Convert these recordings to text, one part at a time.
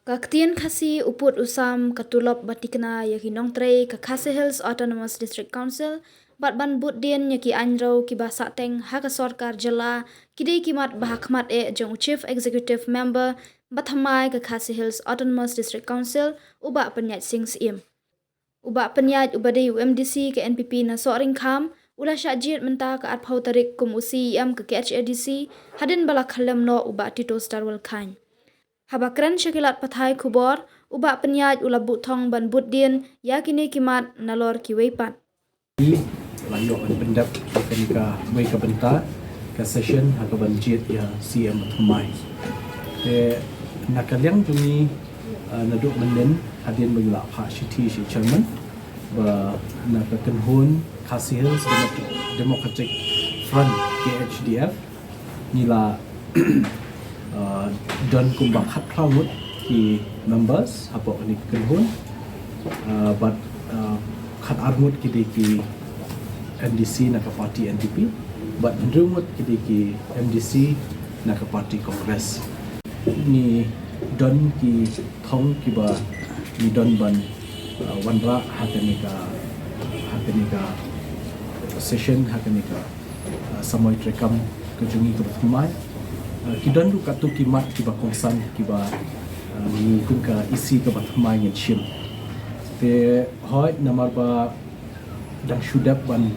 Kaktian Khasi Uput Usam Katulop Batikna Yaki Nongtre ka Khasi Hills Autonomous District Council Bat Ban Buddian Yaki Anjro Ki Basateng Haka Sorkar Jala Kidei Kimat Bahakmat Jong Chief Executive Member Bathamai ka Khasi Hills Autonomous District Council Uba Penyat Sing Sim Uba Penyat Ubade UMDC ke NPP na Soring Kham Ula Syajid Mentah ke Arpau Tarik Kum UCM ke KHADC Hadin Balak Khalam No Uba Tito Starwal Khan Habakran Syakilat Pathai Kubor, ubak penyaj ula butong ban buddian, yakini kimat nalor kiwepat. Layo an pendap kenika mai ka benta ka session ha ka banjit ya CM Thumai. Nakaliang tumi naduk menden hadin bagula Pak Shiti si chairman ba nakakenhun Khasi Hills Democratic Front KHDF nila don kumbang khat khawut ki members apa ni kenhun but khat armut ki MDC nak parti NDP but drumut ki MDC nak parti Kongres ni don ki thong ki ba ni don ban wanra hakanika session hakanika samoy trekam kejungi ke Thumai kidan du katu kimat kiba kongsan kiba ni kun ka isi ka Thumai ngin shim te hoy namar ba dang shudap ban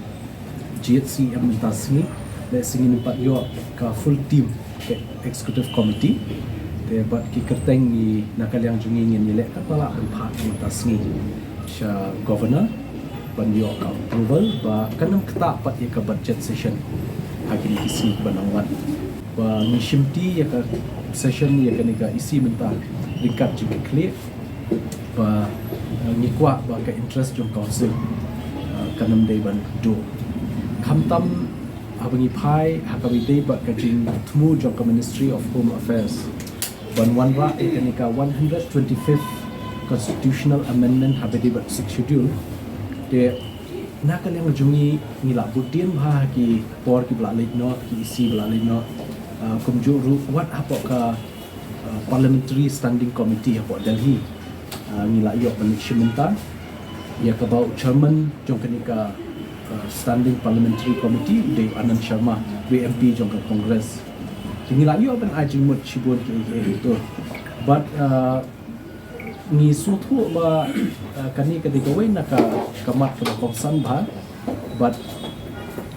GHC tasmi le singin pat yo ka full team ke executive committee te bat ki kerteng ni nakaliang jungi ngin yele ka pala ban phat tasmi sha governor ban yo ka approval ba kanam kta pat ye ka budget session hagini isi banangwan ba ngishimti ya ka session ya ka isi mentah ringkat juga clear ba ngikwa ba ka interest jong council kanam dei ban do khamtam abangi phai hakawi dei ba ka jing thmu jong ka Ministry of Home Affairs ban wanra ka 125th constitutional amendment habedi ba 6 schedule de nakaliang jungi ngila budin bha ki por ki blalai no ki isi blalai no kumjuru what apa ka parliamentary standing committee apa Delhi ngila yo management ya ka bau chairman jong kenika standing parliamentary committee Dev Anand Sharma WMP jong ka Congress ngila yo ban ajing mut chibon ki itu but ni sutu ba kani ka digawai naka kamat ka kongsan ba but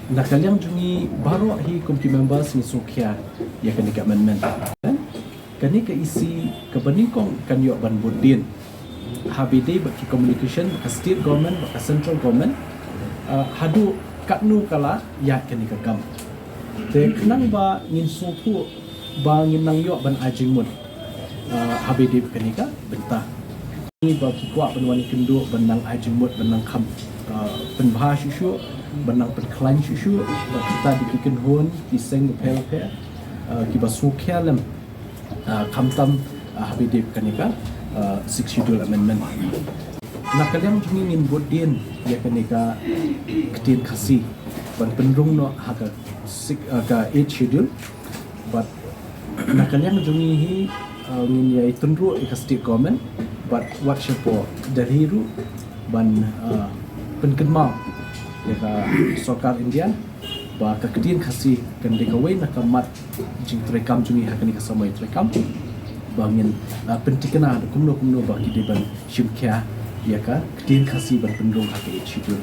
nakaliang jungi baru hi committee members ni sukya ya kani ka amendment kani ka isi ka baningkong kanyo ban budin habide ba ki communication ka state government ba ka central government hadu katnu kala ya kani ka gam te knang ba ngin suku ba ngin nang yo ban ajing mun habide kani ka benta ni ba ki kwa banwani kendu banang ajing mut banang kham penbha shushu banang penklan shushu kita dikikin hon kiseng pel pe kiba sukya lem khamtam habidip kanika 6 schedule amendment nakaliam jungi ngin bodin ya kanika ketin khasi ban penrung no haka ka 8 schedule but nakaliam jungi hi ngin ya itunru ka state government but what shapo dari ru ban penkenmau ya ka Sarkar India ba ka ketin khasi kan de ka wei na kamat jing trekam jungi hakani ka samai trekam bangin pentikana kumno ba ki de ban shimkya ya ka ketin khasi ban pendung ha ke chidu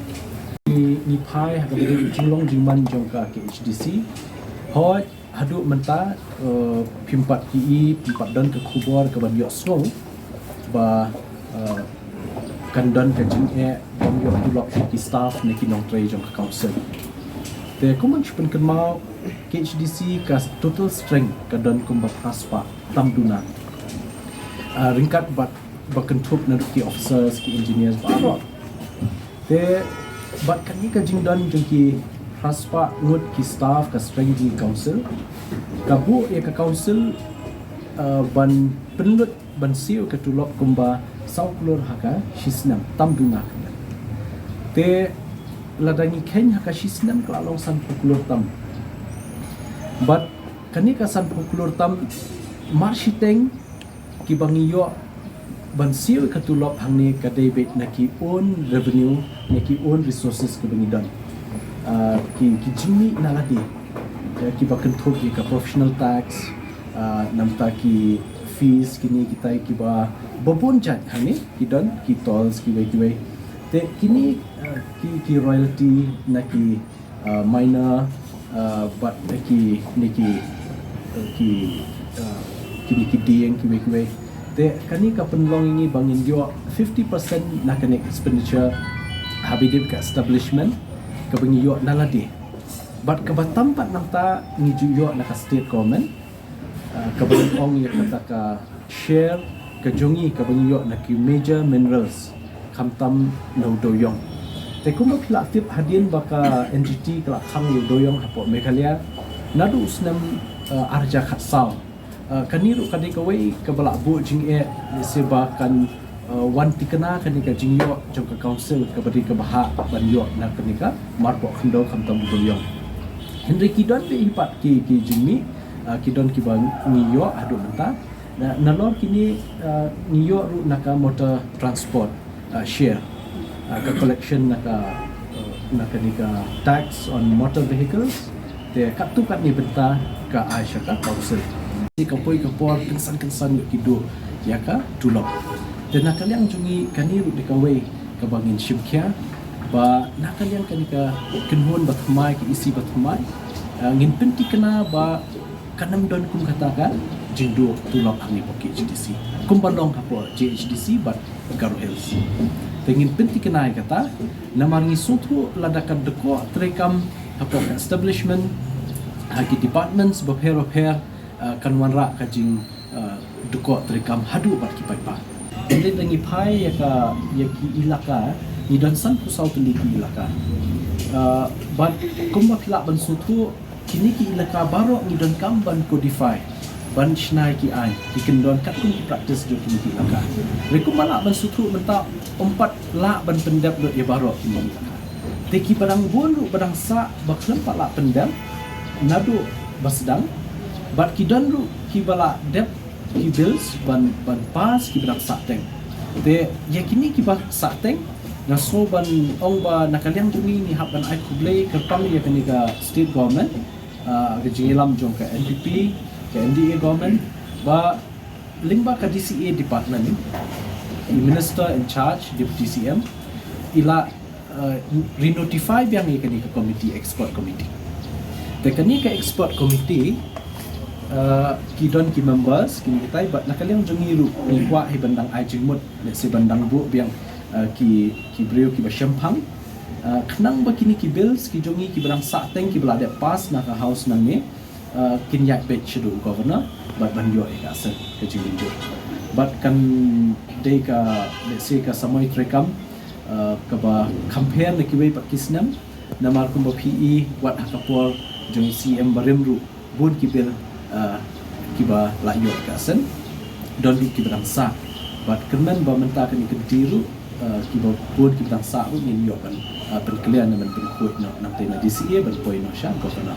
ni phai ha ka de jinglong jingman jong ka ke HDC hoi hadu menta pimpat ki pimpat dan ke kubor ke ban yo snow ba kandan ka jing bom yo tulok ki staff ne ki nong tray jong council te kuman chupen kenmau KHDC ka total strength kadan kumba praspa tamduna ringkat bat bakentup na ki officers ki engineers ba te bat kan ka jing dan jong ki praspa ngut ki staff ka strength di council kabu ya ka council ban penlut ban siu ka tulok kumba sauklur haka shisnam tamduna te ladangi ken haka shisnam klalong san pukulur tam but kani ka san pukulur tam marshiteng ki bangiyo ban siu katulop hangni ka debit na ki own revenue na ki own resources ke bengidan ki jimi naladi ki bakan thok ki ka professional tax namta ki fees kini kita ki ba babon jat hangni ki don ki tolls ki we te kini ki royalty na ki minor but ki kini dieng ki we te kani ka penlong ini bangin yo 50% na kani expenditure habidip ka establishment ka bangi yo naladi but ka batampat nangta ni yo na ka state government ka bangi ong ya kata ka share ka jongi ka bangi yo na ki major minerals kamtam no doyong te kuma pila tip hadin baka NGT kala khang yo doyong hapo Meghalaya nadu usnam arja khatsal kaniru kadai kawai kabala bu jing sebakan wan tikana kanika jingyo jong ka council kabadi ka baha ban yo na kanika marpo khando khamtam bulyong Henry kidon be ipat ki jingmi kidon ki bang niyo adu menta na lor kini niyo ru naka motor transport share ka collection naka nika tax on motor vehicles te katukat ni benta ka Asia ka council si kapoi kapor kensan yuk kido ya ka tulop dan nakaliang jungi kaniru dikawai ka bangin shimkya ba nakaliang kanika kenhon batmai ki isi batmai ngin penti kena ba kanam don kum katakan jindo tulop hangi poki HDC kumbalong kapo JHDC but Garo Hills tengin penti kena kata namangi sutru ladakan deko trekam kapo establishment hagi departments bapher kanwan ra kajing dukok terekam hadu bat kipai pa ende dengi pai ya ki ilaka ni dan san pusau teliki ilaka bat kumba pila ban sutu kini ki ilaka baro ni dan kam ban codify ban shnai ki ai ki kendon kat kun ki practice jo kini ki ilaka rekum bala ban sutu menta 4 la ban pendap do ya baro kini ilaka teki barang bolu barang sa baklam pala pendam nadu basdang but ki donru ki bala dep ki bills ban pas ki brak sateng de yakini ki bak sateng na so ban ong ba nakaliang jungi ni hap ban ai kublei kerpang ya kani ka state government ke jingilam jong ka NPP ke NDA government ba lingba ka DCA department the minister in charge deputy CM ila re-notify biang ni kani ka committee expert committee de kani ka expert committee kidon ki members kini kita bat nakaliang jungiru ni kwa hi bandang ai jingmut le se bandang bu biang ki brio ki bashampang khnang ba kini ki bills ki jongi ki barang sa teng ki belade pas na ka house nang ni kin yak bet chedu governor bat banjo e asen ke jingjur bat kan de ka le se ka samoi trekam ka ba compare ne ki we pat kisnam namar kum ba PE wat hakapor jongi CM barimru bun ki bil kiba layo kasen don ki berang sa bat kemen ba menta kan kediru kiba pun ki berang sa ni yo kan penklian men penkut nak tena DCA ban point no sha governor